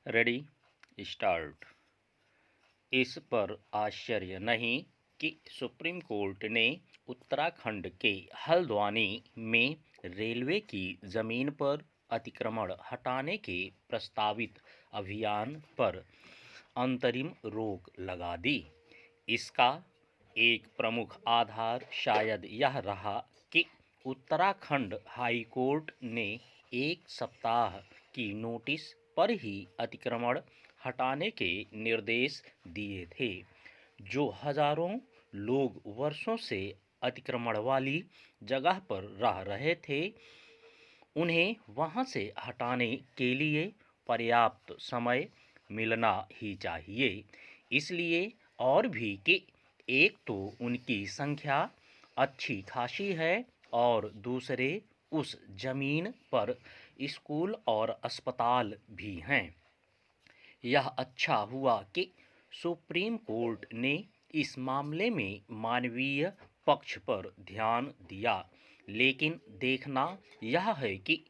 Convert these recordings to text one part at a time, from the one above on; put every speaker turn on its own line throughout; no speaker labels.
Ready start. इस पर आश्चर्य नहीं कि सुप्रीम कोर्ट ने उत्तराखंड के हल्द्वानी में रेलवे की जमीन पर अतिक्रमण हटाने के प्रस्तावित अभियान पर अंतरिम रोक लगा दी। इसका एक प्रमुख आधार शायद यह रहा कि उत्तराखंड हाई कोर्ट ने एक सप्ताह की नोटिस पर ही अतिक्रमण हटाने के निर्देश दिए थे, जो हजारों लोग वर्षों से अतिक्रमण वाली जगह पर रह रहे थे। उन्हें वहां से हटाने के लिए पर्याप्त समय मिलना ही चाहिए। इसलिए और भी कि एक तो उनकी संख्या अच्छी खासी है और दूसरे उस जमीन पर स्कूल और अस्पताल भी हैं। यह अच्छा हुआ कि सुप्रीम कोर्ट ने इस मामले में मानवीय पक्ष पर ध्यान दिया, लेकिन देखना यह है कि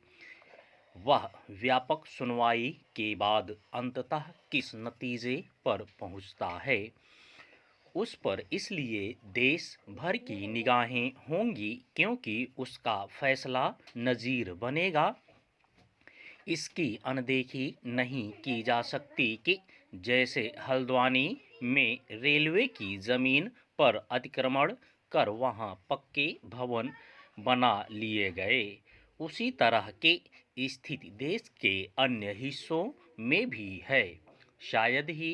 वह व्यापक सुनवाई के बाद अंततः किस नतीजे पर पहुंचता है। उस पर इसलिए देश भर की निगाहें होंगी क्योंकि उसका फैसला नज़ीर बनेगा। इसकी अनदेखी नहीं की जा सकती कि जैसे हल्द्वानी में रेलवे की जमीन पर अतिक्रमण कर वहां पक्के भवन बना लिए गए, उसी तरह की स्थिति देश के अन्य हिस्सों में भी है। शायद ही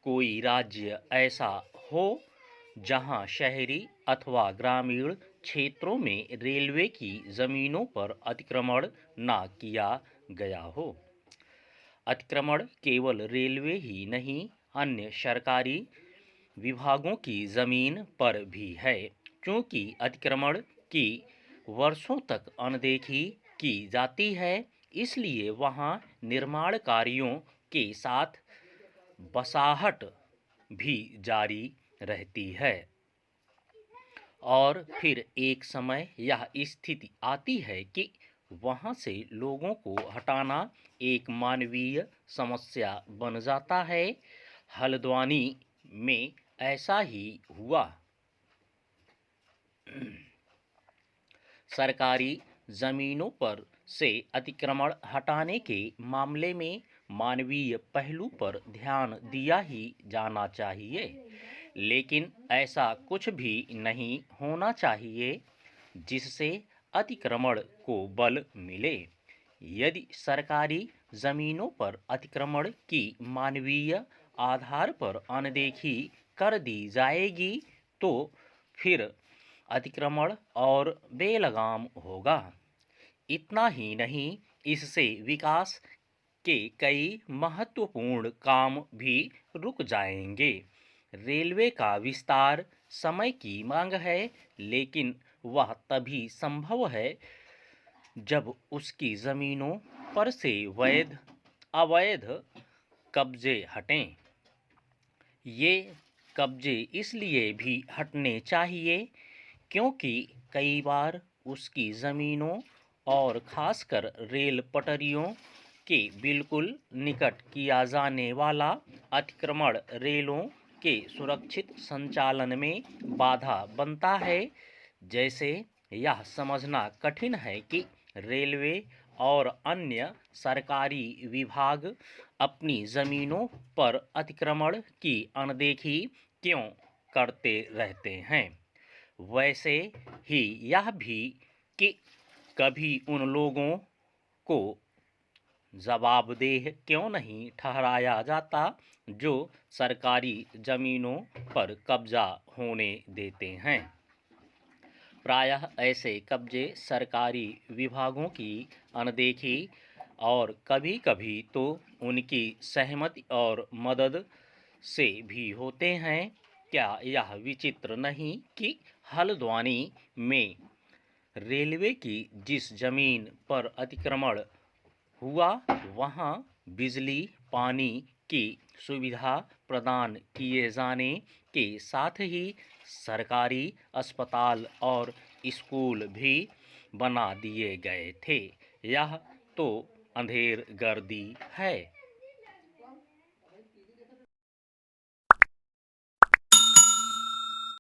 कोई राज्य ऐसा हो जहां शहरी अथवा ग्रामीण क्षेत्रों में रेलवे की जमीनों पर अतिक्रमण न किया गया हो। अतिक्रमण केवल रेलवे ही नहीं, अन्य सरकारी विभागों की जमीन पर भी है। क्योंकि अतिक्रमण की वर्षों तक अनदेखी की जाती है, इसलिए वहां निर्माण कार्यों के साथ बसाहट भी जारी रहती है। और फिर एक समय यह स्थिति आती है कि वहां से लोगों को हटाना एक मानवीय समस्या बन जाता है। हल्द्वानी में ऐसा ही हुआ। सरकारी जमीनों पर से अतिक्रमण हटाने के मामले में मानवीय पहलू पर ध्यान दिया ही जाना चाहिए, लेकिन ऐसा कुछ भी नहीं होना चाहिए जिससे अतिक्रमण को बल मिले। यदि सरकारी जमीनों पर अतिक्रमण की मानवीय आधार पर अनदेखी कर दी जाएगी तो फिर अतिक्रमण और बेलगाम होगा। इतना ही नहीं, इससे विकास के कई महत्वपूर्ण काम भी रुक जाएंगे। रेलवे का विस्तार समय की मांग है, लेकिन वह तभी संभव है जब उसकी जमीनों पर से अवैध कब्जे हटें। ये कब्जे इसलिए भी हटने चाहिए क्योंकि कई बार उसकी जमीनों और खासकर रेल पटरियों के बिल्कुल निकट किया जाने वाला अतिक्रमण रेलों के सुरक्षित संचालन में बाधा बनता है। जैसे यह समझना कठिन है कि रेलवे और अन्य सरकारी विभाग अपनी जमीनों पर अतिक्रमण की अनदेखी क्यों करते रहते हैं, वैसे ही यह भी कि कभी उन लोगों को जवाबदेह क्यों नहीं ठहराया जाता जो सरकारी जमीनों पर कब्जा होने देते हैं। प्रायः ऐसे कब्जे सरकारी विभागों की अनदेखी और कभी-कभी तो उनकी सहमति और मदद से भी होते हैं। क्या यह विचित्र नहीं कि हल्द्वानी में रेलवे की जिस जमीन पर अतिक्रमण हुआ वहां बिजली पानी की सुविधा प्रदान किए जाने के साथ ही सरकारी अस्पताल और स्कूल भी बना दिए गए थे। यह तो अंधेरगर्दी है।